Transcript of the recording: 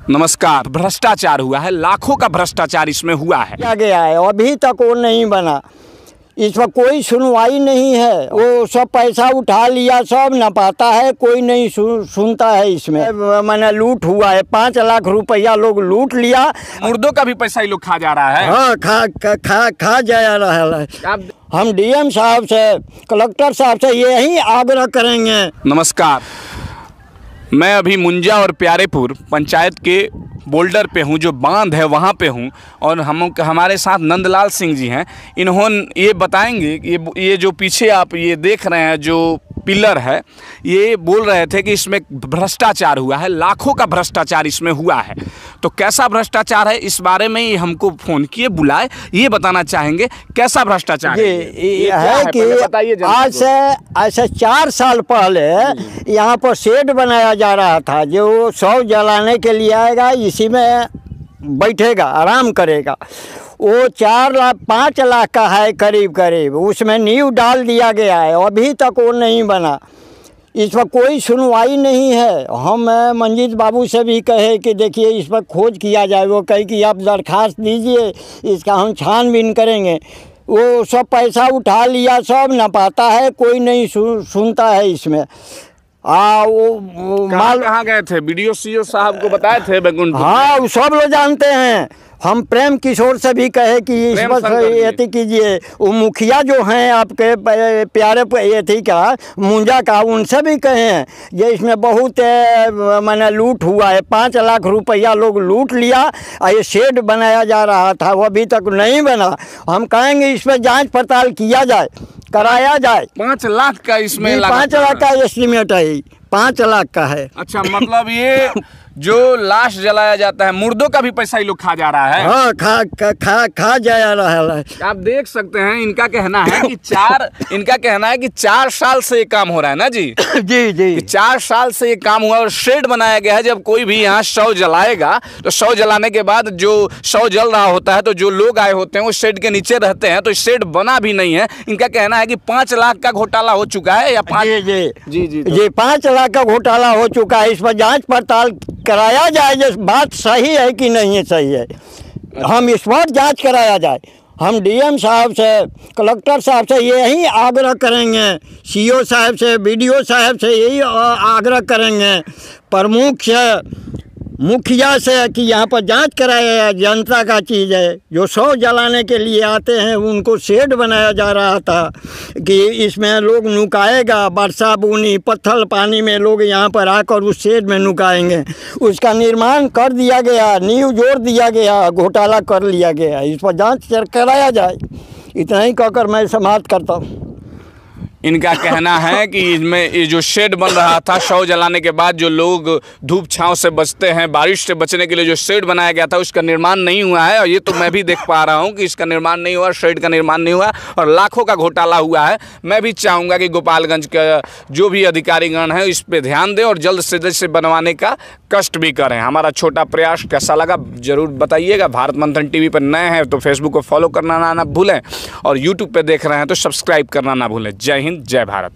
नमस्कार। भ्रष्टाचार हुआ है, लाखों का भ्रष्टाचार इसमें हुआ है। किया गया है, अभी तक वो नहीं बना। इस पर कोई सुनवाई नहीं है। वो सब पैसा उठा लिया, सब नपाता है, कोई नहीं सुनता है। इसमें मैंने लूट हुआ है, 5 लाख रुपया लोग लूट लिया। मुर्दों का भी पैसा ही लोग खा जा रहा है। हाँ, खा जा रहा है। हम डीएम साहब से, कलेक्टर साहब से यही आग्रह करेंगे। नमस्कार, मैं अभी मुंजा और प्यारेपुर पंचायत के बोल्डर पे हूँ, जो बांध है वहाँ पे हूँ, और हमारे साथ नंदलाल सिंह जी हैं। इन्होंने ये बताएंगे कि ये जो पीछे आप ये देख रहे हैं जो पिलर है, ये बोल रहे थे कि इसमें भ्रष्टाचार हुआ है, लाखों का भ्रष्टाचार इसमें हुआ है। तो कैसा भ्रष्टाचार है, इस बारे में ही हमको फ़ोन किए, बुलाए, ये बताना चाहेंगे कैसा भ्रष्टाचार ये है कि आज से 4 साल पहले यहाँ पर शेड बनाया जा रहा था, जो शव जलाने के लिए आएगा, इसी में बैठेगा, आराम करेगा। वो 5 लाख का है करीब, उसमें नींव डाल दिया गया है, अभी तक वो नहीं बना। इस पर कोई सुनवाई नहीं है। हम मंजीत बाबू से भी कहे कि देखिए इस पर खोज किया जाए। वो कहे कि आप दरखास्त दीजिए, इसका हम छानबीन करेंगे। वो सब पैसा उठा लिया, सब नपाता है, कोई नहीं सुनता है। इसमें वो माल कहाँ गए थे? बीडीओ सीओ साहब को बताए थे बैकुंठ? हाँ, वो सब लोग जानते हैं। हम प्रेम किशोर से भी कहे कि इस पर ये कीजिए। वो मुखिया जो हैं आपके प्यारे ये का मुंजा का, उनसे भी कहे हैं ये इसमें बहुत मैंने लूट हुआ है, 5 लाख रुपया लोग लूट लिया। ये शेड बनाया जा रहा था, वो अभी तक नहीं बना। हम कहेंगे इस पर जांच पड़ताल किया जाए, कराया जाए। 5 लाख का इसमें 5 लाख का एस्टीमेट है, 5 लाख का है। अच्छा, मतलब ये जो लाश जलाया जाता है, मुर्दों का भी पैसा ही लोग खा जा रहा है। हाँ, खा जा रहा है। आप देख सकते हैं, इनका कहना है कि 4 साल से ये काम हो रहा है ना जी? जी 4 साल से ये काम हुआ और शेड बनाया गया है। जब कोई भी यहाँ शव जलाएगा तो शव जलाने के बाद जो शव जल रहा होता है, तो जो लोग आए होते हैं वो शेड के नीचे रहते हैं, तो शेड बना भी नहीं है। इनका कहना है कि 5 लाख का घोटाला हो चुका है, या 5 लाख का घोटाला हो चुका है। इस पर जाँच पड़ताल कराया जाए, जो बात सही है कि नहीं है सही है, हम इस पर जांच कराया जाए। हम डीएम साहब से, कलेक्टर साहब से यही आग्रह करेंगे, सीओ साहब से, बीडीओ साहब से यही आग्रह करेंगे, प्रमुख से, मुखिया से, कि यहाँ पर जांच कराया जाए। जनता का चीज़ है, जो शव जलाने के लिए आते हैं उनको शेड बनाया जा रहा था कि इसमें लोग नुकाएगा, बरसा बुनी पत्थर पानी में लोग यहाँ पर आकर उस शेड में नुकाएंगे। उसका निर्माण कर दिया गया, नींव जोड़ दिया गया, घोटाला कर लिया गया। इस पर जांच कराया जाए। इतना ही कहकर मैं समाप्त करता हूँ। इनका कहना है कि इसमें ये जो शेड बन रहा था, शव जलाने के बाद जो लोग धूप छांव से बचते हैं, बारिश से बचने के लिए जो शेड बनाया गया था, उसका निर्माण नहीं हुआ है। और ये तो मैं भी देख पा रहा हूँ कि इसका निर्माण नहीं हुआ, शेड का निर्माण नहीं हुआ, और लाखों का घोटाला हुआ है। मैं भी चाहूँगा कि गोपालगंज का जो भी अधिकारीगण है इस पर ध्यान दें और जल्द से जल्द से बनवाने का कष्ट भी करें। हमारा छोटा प्रयास कैसा लगा ज़रूर बताइएगा। भारत मंथन टीवी पर नए हैं तो फेसबुक को फॉलो करना ना भूलें, और यूट्यूब पर देख रहे हैं तो सब्सक्राइब करना ना भूलें। जय हिंद, जय भारत।